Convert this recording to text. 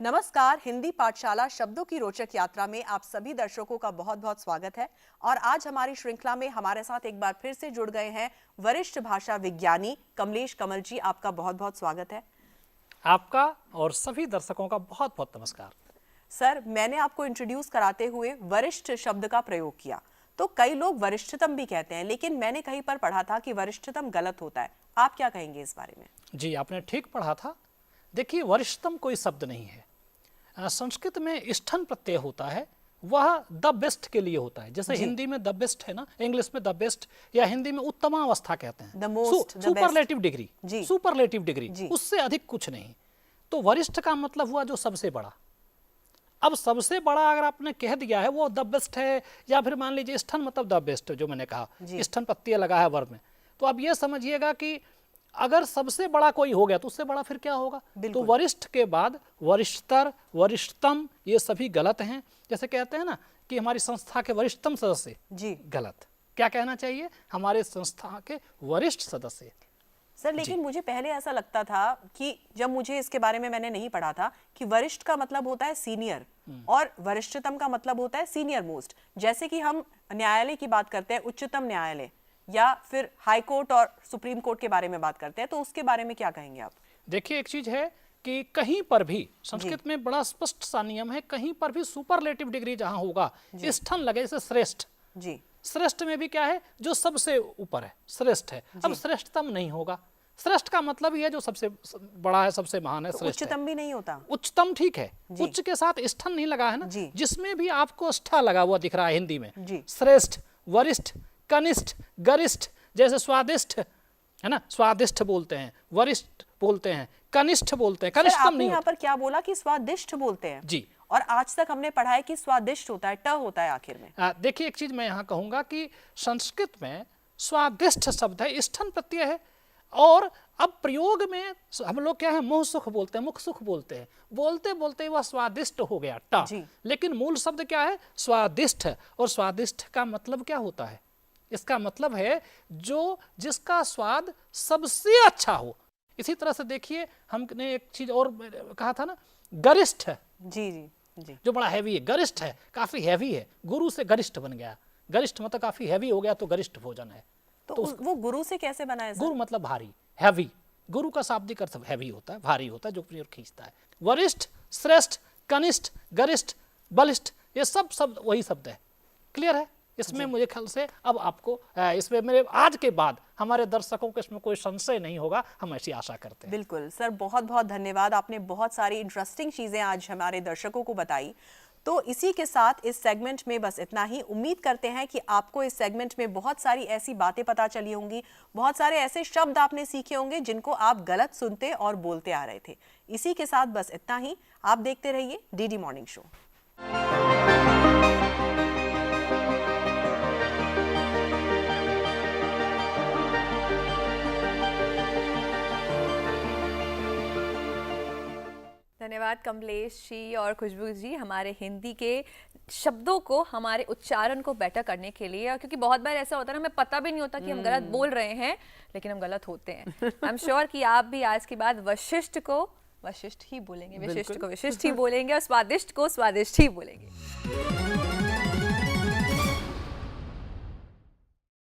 नमस्कार, हिंदी पाठशाला शब्दों की रोचक यात्रा में आप सभी दर्शकों का बहुत बहुत स्वागत है। और आज हमारी श्रृंखला में हमारे साथ एक बार फिर से जुड़ गए हैं वरिष्ठ भाषा विज्ञानी कमलेश कमल जी। आपका बहुत बहुत स्वागत है। आपका और सभी दर्शकों का बहुत बहुत नमस्कार। सर, मैंने आपको इंट्रोड्यूस कराते हुए वरिष्ठ शब्द का प्रयोग किया, तो कई लोग वरिष्ठतम भी कहते हैं, लेकिन मैंने कहीं पर पढ़ा था कि वरिष्ठतम गलत होता है। आप क्या कहेंगे इस बारे में? जी, आपने ठीक पढ़ा था। देखिए, वरिष्ठतम कोई शब्द नहीं है। संस्कृत में स्थन प्रत्यय होता है, वह द बेस्ट के लिए होता है। जैसे हिंदी में द बेस्ट है ना, इंग्लिश में द बेस्ट, या हिंदी में उत्तमावस्था कहते हैं, the most, superlative degree, superlative degree, जी। उससे अधिक कुछ नहीं। तो वरिष्ठ का मतलब हुआ जो सबसे बड़ा। अब सबसे बड़ा अगर आपने कह दिया है वो द बेस्ट है, या फिर मान लीजिए स्थन मतलब द बेस्ट, जो मैंने कहा स्थन प्रत्यय लगा है वर्ब में, तो अब ये समझिएगा कि अगर सबसे बड़ा कोई हो गया तो उससे बड़ा फिर क्या होगा। तो वरिष्ठ के बाद वरिष्ठतर, वरिष्ठतम, ये सभी गलत हैं। जैसे कहते हैं ना कि हमारी संस्था के वरिष्ठतम सदस्य, जी गलत। क्या कहना चाहिए? हमारे संस्था के वरिष्ठ सदस्य। सर, लेकिन मुझे पहले ऐसा लगता था कि जब मुझे इसके बारे में मैंने नहीं पढ़ा था कि वरिष्ठ का मतलब होता है सीनियर और वरिष्ठतम का मतलब होता है सीनियर मोस्ट। जैसे कि हम न्यायालय की बात करते हैं, उच्चतम न्यायालय, या फिर हाई कोर्ट और सुप्रीम कोर्ट के बारे में बात करते हैं, तो उसके बारे में क्या कहेंगे आप? देखिए, एक चीज है कि कहीं पर भी संस्कृत में बड़ा स्पष्ट सा नियम है, कहीं पर भी सुपरलेटिव डिग्री जहां होगा स्थन लगे, जैसे श्रेष्ठ, जी श्रेष्ठ में भी क्या है, जो सबसे ऊपर है, श्रेष्ठ है। अब श्रेष्ठतम नहीं होगा। श्रेष्ठ का मतलब ही है जो सबसे बड़ा है, सबसे महान है। तो उच्चतम भी नहीं होता। उच्चतम ठीक है, उच्च के साथ स्थन नहीं लगा है ना, जिसमें भी आपको स्था लगा हुआ दिख रहा है हिंदी में। श्रेष्ठ, वरिष्ठ, कनिष्ठ, गरिष्ठ, जैसे स्वादिष्ठ है ना, स्वादिष्ठ बोलते हैं, वरिष्ठ बोलते हैं, कनिष्ठ बोलते हैं, कनिष्ठतम नहीं। यहाँ पर क्या बोला कि स्वादिष्ठ बोलते हैं जी, और आज तक हमने पढ़ा है कि स्वादिष्ट होता है, ट होता है आखिर में। देखिए, एक चीज मैं यहाँ कहूंगा कि संस्कृत में स्वादिष्ठ शब्द है, स्थन प्रत्यय है, और अब प्रयोग में हम लोग क्या है, मुंह सुख बोलते हैं, मुख सुख बोलते हैं, बोलते बोलते वह स्वादिष्ट हो गया टा, लेकिन मूल शब्द क्या है, स्वादिष्ठ। और स्वादिष्ठ का मतलब क्या होता है? इसका मतलब है जो जिसका स्वाद सबसे अच्छा हो। इसी तरह से देखिए, हमने एक चीज और कहा था ना, गरिष्ठ। जी जी जी, जो बड़ा हैवी है, गरिष्ठ है, काफी हैवी है, गुरु से गरिष्ठ बन गया। गरिष्ठ मतलब काफी हैवी हो गया, तो गरिष्ठ भोजन है। तो वो गुरु से कैसे बना है? गुरु मतलब भारी, हैवी। गुरु का शाब्दिक अर्थ हैवी होता है, भारी होता है, जो प्रिय खींचता है। वरिष्ठ, श्रेष्ठ, कनिष्ठ, गरिष्ठ, बलिष्ठ, ये सब शब्द वही शब्द है। क्लियर है? इसमें मुझे ख्याल से अब आपको इसमें मेरे आज के बाद हमारे दर्शकों को इसमें कोई संशय नहीं होगा, हम ऐसी आशा करते हैं। बिल्कुल सर, बहुत बहुत धन्यवाद। आपने बहुत सारी इंटरेस्टिंग चीजें आज हमारे दर्शकों को बताई। तो इसी के साथ इस सेगमेंट में बस इतना ही। उम्मीद करते हैं कि आपको इस सेगमेंट में बहुत सारी ऐसी बातें पता चली होंगी, बहुत सारे ऐसे शब्द आपने सीखे होंगे जिनको आप गलत सुनते और बोलते आ रहे थे। इसी के साथ बस इतना ही। आप देखते रहिए डीडी मॉर्निंग शो। धन्यवाद कमलेश जी और खुशबू जी, हमारे हिंदी के शब्दों को, हमारे उच्चारण को बेटर करने के लिए। क्योंकि बहुत बार ऐसा होता है ना, हमें पता भी नहीं होता कि हम गलत बोल रहे हैं, लेकिन हम गलत होते हैं। आई एम श्योर कि आप भी आज के बाद वशिष्ठ को वशिष्ठ ही बोलेंगे, विशिष्ट को विशिष्ट ही बोलेंगे, और स्वादिष्ट को स्वादिष्ट ही बोलेंगे।